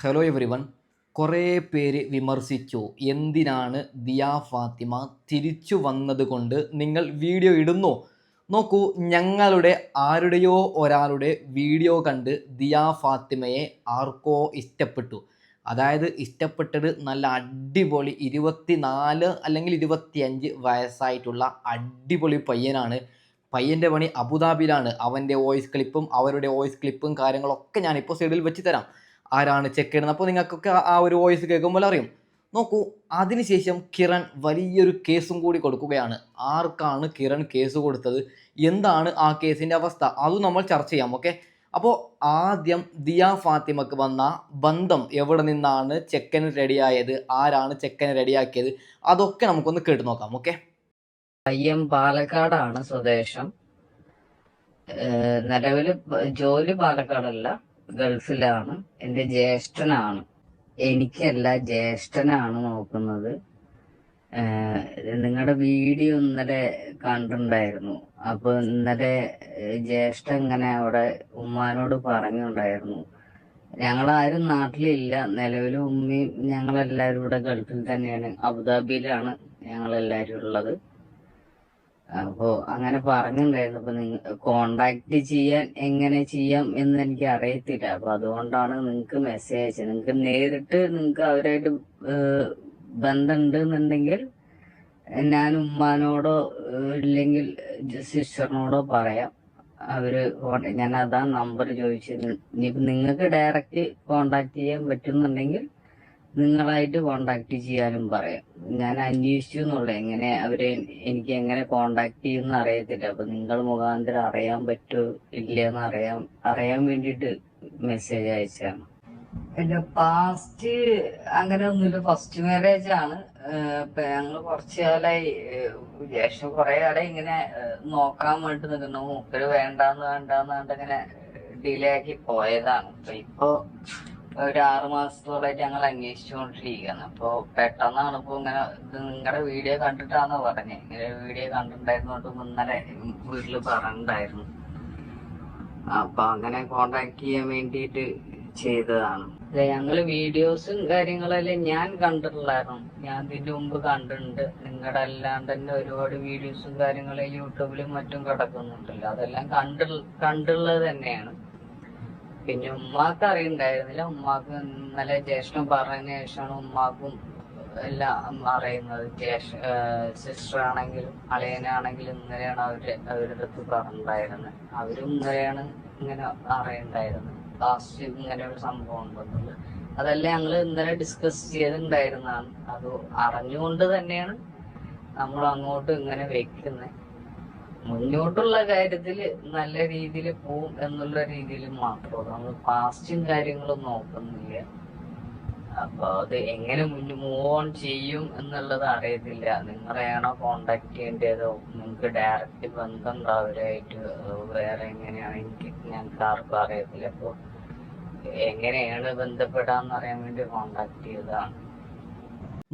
Hello every one. കുറേ പേര് വിമർശിച്ചു, എന്തിനാണ് ദിയ ഫാത്തിമ തിരിച്ചു വന്നത് കൊണ്ട് നിങ്ങൾ വീഡിയോ ഇടുന്നു. നോക്കൂ, ഞങ്ങളുടെ ആരുടെയോ ഒരാളുടെ വീഡിയോ കണ്ട് ദിയ ഫാത്തിമയെ ആർക്കോ ഇഷ്ടപ്പെട്ടു. അതായത് ഇഷ്ടപ്പെട്ടത് നല്ല അടിപൊളി 24 അല്ലെങ്കിൽ 25 വയസ്സായിട്ടുള്ള അടിപൊളി പയ്യനാണ്. പയ്യൻ്റെ പണി അബുദാബിയിലാണ്. അവൻ്റെ വോയിസ് ക്ലിപ്പും അവരുടെ വോയിസ് ക്ലിപ്പും കാര്യങ്ങളൊക്കെ ഞാനിപ്പോൾ സൈഡിൽ വെച്ച് തരാം. ആരാണ് ചെക്ക് അപ്പോൾ നിങ്ങൾക്കൊക്കെ ആ ഒരു വോയിസ് കേൾക്കുമ്പോൾ അറിയും. നോക്കൂ, അതിനുശേഷം കിരൺ വലിയൊരു കേസും കൂടി കൊടുക്കുകയാണ്. ആർക്കാണ് കിരൺ കേസ് കൊടുത്തത്, എന്താണ് ആ കേസിൻ്റെ അവസ്ഥ, അതും നമ്മൾ ചർച്ച ചെയ്യാം. ഓക്കെ, അപ്പോൾ ആദ്യം ദിയ ഫാത്തിമക്ക് വന്ന ബന്ധം, എവിടെ നിന്നാണ് ചെക്കന് റെഡിയായത്, ആരാണ് ചെക്കന് റെഡിയാക്കിയത്, അതൊക്കെ നമുക്കൊന്ന് കേട്ട് നോക്കാം. ഓക്കെ, പയ്യൻ പാലക്കാടാണ് സ്വദേശം. നിലവില് ജോലി പാലക്കാടല്ല, ഗൾഫിലാണ്. എന്റെ ജ്യേഷ്ഠനാണ്, എനിക്കല്ല ജ്യേഷ്ഠനാണ് നോക്കുന്നത്. നിങ്ങളുടെ വീഡിയോ ഇന്നലെ കണ്ടിട്ടുണ്ടായിരുന്നു. അപ്പൊ ഇന്നലെ ജ്യേഷ്ഠൻ ഇങ്ങനെ അവിടെ ഉമ്മാനോട് പറഞ്ഞുണ്ടായിരുന്നു, ഞങ്ങളാരും നാട്ടിലില്ല, നിലവിലും ഉമ്മയും ഞങ്ങളെല്ലാവരും ഇവിടെ ഗൾഫിൽ തന്നെയാണ്, അബുദാബിയിലാണ് ഞങ്ങളെല്ലാവരും ഉള്ളത്. അപ്പോ അങ്ങനെ പറഞ്ഞിട്ടുണ്ടായിരുന്നു. അപ്പൊ നിങ്ങൾ കോണ്ടാക്ട് ചെയ്യാൻ എങ്ങനെ ചെയ്യാം എന്ന് എനിക്ക് അറിയത്തില്ല. അപ്പൊ അതുകൊണ്ടാണ് നിങ്ങൾക്ക് മെസ്സേജ് അയച്ചത്. നിങ്ങൾക്ക് നേരിട്ട് നിങ്ങൾക്ക് അവരായിട്ട് ബന്ധമുണ്ട് എന്നുണ്ടെങ്കിൽ ഞാൻ ഉമ്മാനോടോ ഇല്ലെങ്കിൽ സിസ്റ്ററിനോടോ പറയാം. ഞാൻ അതാണ് നമ്പർ ചോദിച്ചത്. ഇനിയിപ്പോ നിങ്ങൾക്ക് ഡയറക്റ്റ് കോണ്ടാക്ട് ചെയ്യാൻ പറ്റുന്നുണ്ടെങ്കിൽ നിങ്ങളായിട്ട് കോണ്ടാക്ട് ചെയ്യാനും പറയാം. ഞാൻ അന്വേഷിച്ചു എന്നുള്ളു, എങ്ങനെ അവരെ എനിക്ക് എങ്ങനെ കോണ്ടാക്ട് ചെയ്യുമെന്ന് അറിയത്തില്ല. അപ്പൊ നിങ്ങൾ മുഖാന്തരം അറിയാൻ പറ്റുമോ ഇല്ലെന്ന് അറിയാൻ വേണ്ടിയിട്ട് മെസ്സേജ് അയച്ചാണ്. പിന്നെ പാസ്റ്റ് അങ്ങനെ ഒന്നുമില്ല, ഫസ്റ്റ് മാരേജ് ആണ്. ഞങ്ങൾ കുറച്ചു കാലമായി, ശേഷം കുറെ കാലം ഇങ്ങനെ നോക്കാൻ വേണ്ടി നിൽക്കുന്നു. മൂപ്പര് വേണ്ടാന്ന് ഇങ്ങനെ ഡിലേ ആക്കി പോയതാണ്. ഇപ്പൊ ഒരു 6 മാസത്തോളായിട്ട് ഞങ്ങൾ അന്വേഷിച്ചുകൊണ്ടിരിക്കുകയാണ്. അപ്പൊ പെട്ടെന്നാണ് ഇപ്പൊ ഇങ്ങനെ ഇത് നിങ്ങളുടെ വീഡിയോ കണ്ടിട്ടാന്ന് പറഞ്ഞത്. ഇങ്ങനെ വീഡിയോ കണ്ടിട്ടുണ്ടായിരുന്നോണ്ട് ഇന്നലെ വീട്ടില് പറഞ്ഞിട്ടുണ്ടായിരുന്നു. അപ്പൊ അങ്ങനെ കോണ്ടാക്ട് ചെയ്യാൻ വേണ്ടിയിട്ട് ചെയ്തതാണ്. ഞങ്ങള് വീഡിയോസും കാര്യങ്ങളെല്ലാം ഞാൻ കണ്ടിട്ടുള്ളായിരുന്നു. ഞാൻ ഇതിന്റെ മുമ്പ് കണ്ടിട്ടുണ്ട്. നിങ്ങളുടെ അല്ലാണ്ട് തന്നെ ഒരുപാട് വീഡിയോസും കാര്യങ്ങളും യൂട്യൂബിലും മറ്റും കിടക്കുന്നുണ്ടല്ലോ, അതെല്ലാം കണ്ടുള്ളത് തന്നെയാണ്. പിന്നെ ഉമ്മാക്ക് അറിയണ്ടായിരുന്നില്ല. ഉമ്മാക്ക് ഇന്നലെ ജ്യേഷ്ഠൻ പറഞ്ഞതിന് ശേഷമാണ് ഉമ്മാക്കും എല്ലാം അറിയുന്നത്. സിസ്റ്റർ ആണെങ്കിലും അളിയനാണെങ്കിലും ഇന്നലെയാണ് അവരുടെ അടുത്ത് പറഞ്ഞിട്ടുണ്ടായിരുന്നത്. അവരും ഇന്നലെയാണ് ഇങ്ങനെ അറിയണ്ടായിരുന്നത്, ലാസ്റ്റ് ഇങ്ങനെ ഒരു സംഭവം ഉണ്ടെന്നുള്ളത്. അതെല്ലാം ഞങ്ങൾ ഇന്നലെ ഡിസ്കസ് ചെയ്തിട്ടുണ്ടായിരുന്നതാണ്. അത് അറിഞ്ഞുകൊണ്ട് തന്നെയാണ് നമ്മൾ അങ്ങോട്ട് ഇങ്ങനെ വെക്കുന്നത്. മുന്നോട്ടുള്ള കാര്യത്തില് നല്ല രീതിയിൽ പോവും എന്നുള്ള രീതിയിൽ മാത്രമേ നമ്മൾ പാസ്റ്റും കാര്യങ്ങളും നോക്കുന്നില്ല. അപ്പൊ അത് എങ്ങനെ മൂവ് ഓൺ ചെയ്യും എന്നുള്ളത് അറിയത്തില്ല. നിങ്ങളെയാണോ കോണ്ടാക്ട് ചെയ്യേണ്ടതോ, നിങ്ങൾക്ക് ഡയറക്റ്റ് ബന്ധം ഉണ്ടാവരായിട്ട് വേറെ എങ്ങനെയാണ് ഞങ്ങൾക്ക് ആർക്കും അറിയത്തില്ല. അപ്പൊ എങ്ങനെയാണ് ബന്ധപ്പെടാന്ന് അറിയാൻ വേണ്ടി കോണ്ടാക്ട് ചെയ്തതാണ്.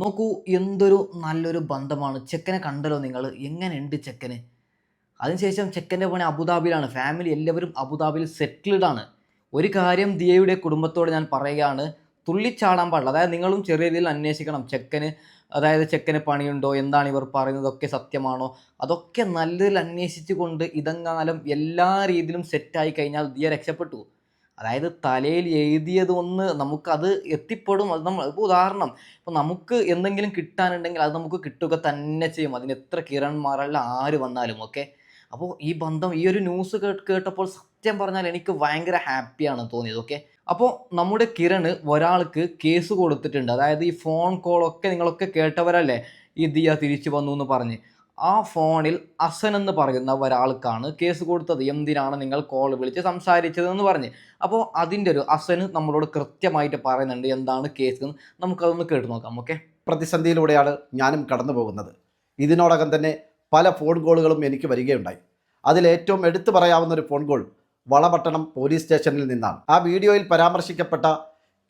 നോക്കൂ, എന്തൊരു നല്ലൊരു ബന്ധമാണ്. ചെക്കനെ കണ്ടല്ലോ നിങ്ങൾ, എങ്ങനെയുണ്ട് ചെക്കന്? അതിനുശേഷം ചെക്കൻ്റെ പണി അബുദാബിയിലാണ്. ഫാമിലി എല്ലാവരും അബുദാബിയിൽ സെറ്റിൽഡ് ആണ്. ഒരു കാര്യം ദിയയുടെ കുടുംബത്തോട് ഞാൻ പറയുകയാണ്, തുള്ളിച്ചാടാൻ പാടില്ല. അതായത് നിങ്ങളും ചെറിയ രീതിയിൽ അന്വേഷിക്കണം ചെക്കന്, അതായത് ചെക്കന് പണിയുണ്ടോ, എന്താണ് ഇവർ പറയുന്നതൊക്കെ സത്യമാണോ, അതൊക്കെ നല്ല രീതിയിൽ അന്വേഷിച്ചു കൊണ്ട് ഇതെങ്ങാനും എല്ലാ രീതിയിലും സെറ്റായി കഴിഞ്ഞാൽ ദിയ രക്ഷപ്പെട്ടു. അതായത് തലയിൽ എഴുതിയത് ഒന്ന് നമുക്കത് എത്തിപ്പെടും. അത് നമ്മൾ ഇപ്പോൾ ഉദാഹരണം, ഇപ്പോൾ നമുക്ക് എന്തെങ്കിലും കിട്ടാനുണ്ടെങ്കിൽ അത് നമുക്ക് കിട്ടുക തന്നെ ചെയ്യും, അതിന് എത്ര കിരൺമാരല്ല ആര് വന്നാലും. ഓക്കെ, അപ്പോൾ ഈ ബന്ധം, ഈ ഒരു ന്യൂസ് കേട്ടപ്പോൾ സത്യം പറഞ്ഞാൽ എനിക്ക് ഭയങ്കര ഹാപ്പിയാണ് തോന്നിയത്. ഓക്കെ, അപ്പോൾ നമ്മുടെ കിരണ് ഒരാൾക്ക് കേസ് കൊടുത്തിട്ടുണ്ട്. അതായത് ഈ ഫോൺ കോളൊക്കെ നിങ്ങളൊക്കെ കേട്ടവരല്ലേ, ഈ ദിയ തിരിച്ചു വന്നു എന്ന് പറഞ്ഞ്. ആ ഫോണിൽ അസൻ എന്ന് പറയുന്ന ഒരാൾക്കാണ് കേസ് കൊടുത്തത്. എന്തിനാണ് നിങ്ങൾ കോൾ വിളിച്ച് സംസാരിച്ചതെന്ന് പറഞ്ഞ്. അപ്പോൾ അതിൻ്റെ ഒരു അസന് നമ്മളോട് കൃത്യമായിട്ട് പറയുന്നുണ്ട് എന്താണ് കേസ് എന്ന്. നമുക്കതൊന്ന് കേട്ട് നോക്കാം. ഓക്കെ, പ്രതിസന്ധിയിലൂടെയാണ് ഞാനും കടന്നു പോകുന്നത്. ഇതിനോടകം തന്നെ പല ഫോൺ കോളുകളും എനിക്ക് വരികയുണ്ടായി. അതിലേറ്റവും എടുത്തു പറയാവുന്ന ഒരു ഫോൺ കോൾ വളപട്ടണം പോലീസ് സ്റ്റേഷനിൽ നിന്നാണ്. ആ വീഡിയോയിൽ പരാമർശിക്കപ്പെട്ട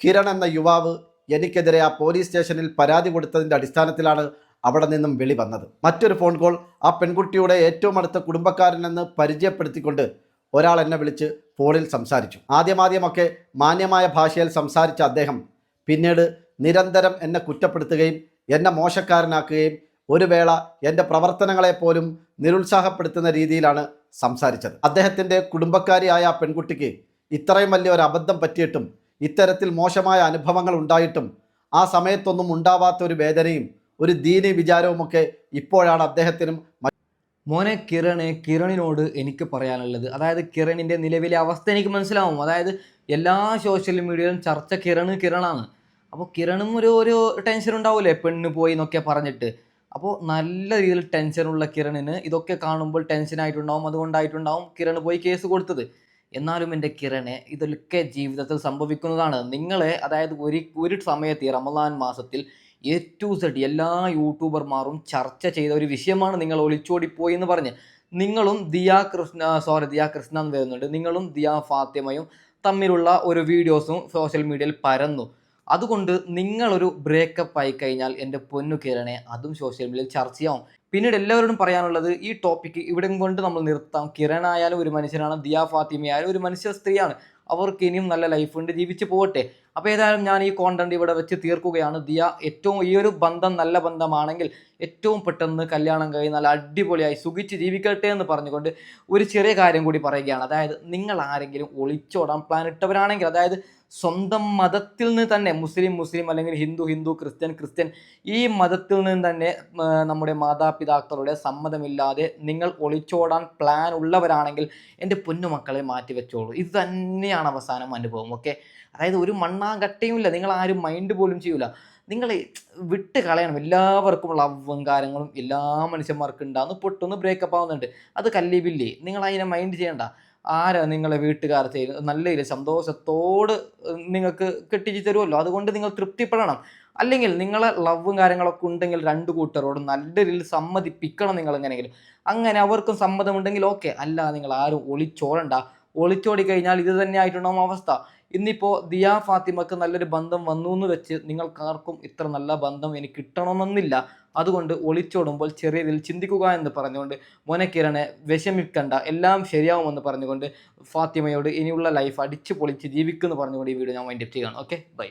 കിരൺ എന്ന യുവാവ് എനിക്കെതിരെ ആ പോലീസ് സ്റ്റേഷനിൽ പരാതി കൊടുത്തതിൻ്റെ അടിസ്ഥാനത്തിലാണ് അവിടെ നിന്നും വെളി വന്നത്. മറ്റൊരു ഫോൺ കോൾ ആ പെൺകുട്ടിയുടെ ഏറ്റവും അടുത്ത കുടുംബക്കാരനെന്ന് പരിചയപ്പെടുത്തിക്കൊണ്ട് ഒരാൾ എന്നെ വിളിച്ച് ഫോണിൽ സംസാരിച്ചു. ആദ്യമൊക്കെ മാന്യമായ ഭാഷയിൽ സംസാരിച്ച അദ്ദേഹം പിന്നീട് നിരന്തരം എന്നെ കുറ്റപ്പെടുത്തുകയും എന്നെ മോശക്കാരനാക്കുകയും ഒരു വേള എൻ്റെ പ്രവർത്തനങ്ങളെപ്പോലും നിരുത്സാഹപ്പെടുത്തുന്ന രീതിയിലാണ് സംസാരിച്ചത്. അദ്ദേഹത്തിൻ്റെ കുടുംബക്കാരിയായ ആ പെൺകുട്ടിക്ക് ഇത്രയും വലിയ ഒരു അബദ്ധം പറ്റിയിട്ടും ഇത്തരത്തിൽ മോശമായ അനുഭവങ്ങൾ ഉണ്ടായിട്ടും ആ സമയത്തൊന്നും ഉണ്ടാവാത്ത ഒരു വേദനയും ഒരു ദീനി വിചാരവുമൊക്കെ ഇപ്പോഴാണ് അദ്ദേഹത്തിനും. മോനെ കിരണിനോട് എനിക്ക് പറയാനുള്ളത്, അതായത് കിരണിൻ്റെ നിലവിലെ അവസ്ഥ എനിക്ക് മനസ്സിലാവും. അതായത് എല്ലാ സോഷ്യൽ മീഡിയയിലും ചർച്ച കിരണാണ്. അപ്പോൾ കിരണും ഒരു ടെൻഷൻ ഉണ്ടാവില്ലേ, പെണ്ണ് പോയി എന്നൊക്കെ പറഞ്ഞിട്ട്. അപ്പോൾ നല്ല രീതിയിൽ ടെൻഷനുള്ള കിരണിന് ഇതൊക്കെ കാണുമ്പോൾ ടെൻഷനായിട്ടുണ്ടാവും. അതുകൊണ്ടായിട്ടുണ്ടാവും കിരൺ പോയി കേസ് കൊടുത്തത്. എന്നാലും എൻ്റെ കിരണെ, ഇതൊക്കെ ജീവിതത്തിൽ സംഭവിക്കുന്നതാണ്. നിങ്ങളെ അതായത് ഒരു സമയത്ത് ഈ റമദാൻ മാസത്തിൽ A to Z എല്ലാ യൂട്യൂബർമാരും ചർച്ച ചെയ്ത ഒരു വിഷയമാണ് നിങ്ങൾ ഒളിച്ചോടിപ്പോയി എന്ന് പറഞ്ഞ്. നിങ്ങളും ദിയ കൃഷ്ണ എന്ന് വരുന്നുണ്ട്, നിങ്ങളും ദിയ ഫാത്തിമയും തമ്മിലുള്ള ഒരു വീഡിയോസും സോഷ്യൽ മീഡിയയിൽ പരന്നു. അതുകൊണ്ട് നിങ്ങളൊരു ബ്രേക്കപ്പ് ആയി കഴിഞ്ഞാൽ എൻ്റെ പൊന്നു കിരണെ, അതും സോഷ്യൽ മീഡിയയിൽ ചർച്ചയാവും. പിന്നീട് എല്ലാവരോടും പറയാനുള്ളത്, ഈ ടോപ്പിക്ക് ഇവിടെ കൊണ്ട് നമ്മൾ നിർത്താം. കിരൺ ആയാലും ഒരു മനുഷ്യനാണ്, ദിയ ഫാത്തിമയായാലും ഒരു മനുഷ്യ സ്ത്രീയാണ്. അവർക്ക് ഇനിയും നല്ല ലൈഫ് ഉണ്ട്, ജീവിച്ച് പോകട്ടെ. അപ്പോൾ ഏതായാലും ഞാൻ ഈ കോണ്ടന്റ് ഇവിടെ വെച്ച് തീർക്കുകയാണ്. ദിയ ഈ ഒരു ബന്ധം നല്ല ബന്ധമാണെങ്കിൽ ഏറ്റവും പെട്ടെന്ന് കല്യാണം കഴിഞ്ഞ് നല്ല അടിപൊളിയായി സുഖിച്ച് ജീവിക്കട്ടെ എന്ന് പറഞ്ഞുകൊണ്ട് ഒരു ചെറിയ കാര്യം കൂടി പറയുകയാണ്. അതായത് നിങ്ങൾ ആരെങ്കിലും ഒളിച്ചോടാൻ പ്ലാൻ ഇട്ടവരാണെങ്കിൽ, അതായത് സ്വന്തം മതത്തിൽ നിന്ന് തന്നെ മുസ്ലിം അല്ലെങ്കിൽ ഹിന്ദു ക്രിസ്ത്യൻ ഈ മതത്തിൽ നിന്ന് തന്നെ നമ്മുടെ മാതാപിതാക്കളുടെ സമ്മതമില്ലാതെ നിങ്ങൾ ഒളിച്ചോടാൻ പ്ലാൻ ഉള്ളവരാണെങ്കിൽ എൻ്റെ പൊന്നുമക്കളെ മാറ്റി വെച്ചോളൂ. ഇത് തന്നെയാണ് അവസാനം അനുഭവം. ഓക്കെ, അതായത് ഒരു മണ്ണാങ്കട്ടയുമില്ല, നിങ്ങൾ ആരും മൈൻഡ് പോലും ചെയ്യൂല. നിങ്ങൾ വിട്ട് കളയണം. എല്ലാവർക്കും ലവും കാര്യങ്ങളും എല്ലാ മനുഷ്യന്മാർക്കും ഉണ്ടാകുന്നു, പൊട്ടൊന്ന് ബ്രേക്കപ്പ് ആവുന്നുണ്ട്. അത് കല്ലിബില്ലേ, നിങ്ങൾ അതിനെ മൈൻഡ് ചെയ്യണ്ട. ആരാ നിങ്ങളെ വീട്ടുകാർ ചെയ്യുന്നത് നല്ല രീതിയിൽ സന്തോഷത്തോട് നിങ്ങൾക്ക് കെട്ടിച്ച് തരുമല്ലോ, അതുകൊണ്ട് നിങ്ങൾ തൃപ്തിപ്പെടണം. അല്ലെങ്കിൽ നിങ്ങളെ ലവും കാര്യങ്ങളൊക്കെ ഉണ്ടെങ്കിൽ രണ്ട് കൂട്ടരോട് നല്ല രീതിയിൽ സമ്മതിപ്പിക്കണം. നിങ്ങൾ എങ്ങനെയെങ്കിലും അങ്ങനെ അവർക്കും സമ്മതമുണ്ടെങ്കിൽ ഓക്കെ, അല്ല നിങ്ങൾ ആരും ഒളിച്ചോടണ്ട. ഒളിച്ചോടി കഴിഞ്ഞാൽ ഇത് തന്നെ ആയിട്ടുണ്ടാവും അവസ്ഥ. ഇന്നിപ്പോൾ ദിയ ഫാത്തിമക്ക് നല്ലൊരു ബന്ധം വന്നു എന്ന് വെച്ച് നിങ്ങൾക്കാർക്കും ഇത്ര നല്ല ബന്ധം എനിക്ക് കിട്ടണമെന്നില്ല. അതുകൊണ്ട് ഒളിച്ചോടുമ്പോൾ ചെറിയ രീതിയിൽ ചിന്തിക്കുക എന്ന് പറഞ്ഞുകൊണ്ട് മോനെ കിരണെ വിഷമിക്കണ്ട, എല്ലാം ശരിയാവുമെന്ന് പറഞ്ഞുകൊണ്ട് ഫാത്തിമയോട് ഇനിയുള്ള ലൈഫ് അടിച്ചു പൊളിച്ച് ജീവിക്കുമെന്ന് പറഞ്ഞുകൊണ്ട് ഈ വീഡിയോ ഞാൻ വൈൻഡപ്പ് ചെയ്യുകയാണ്. Okay, by.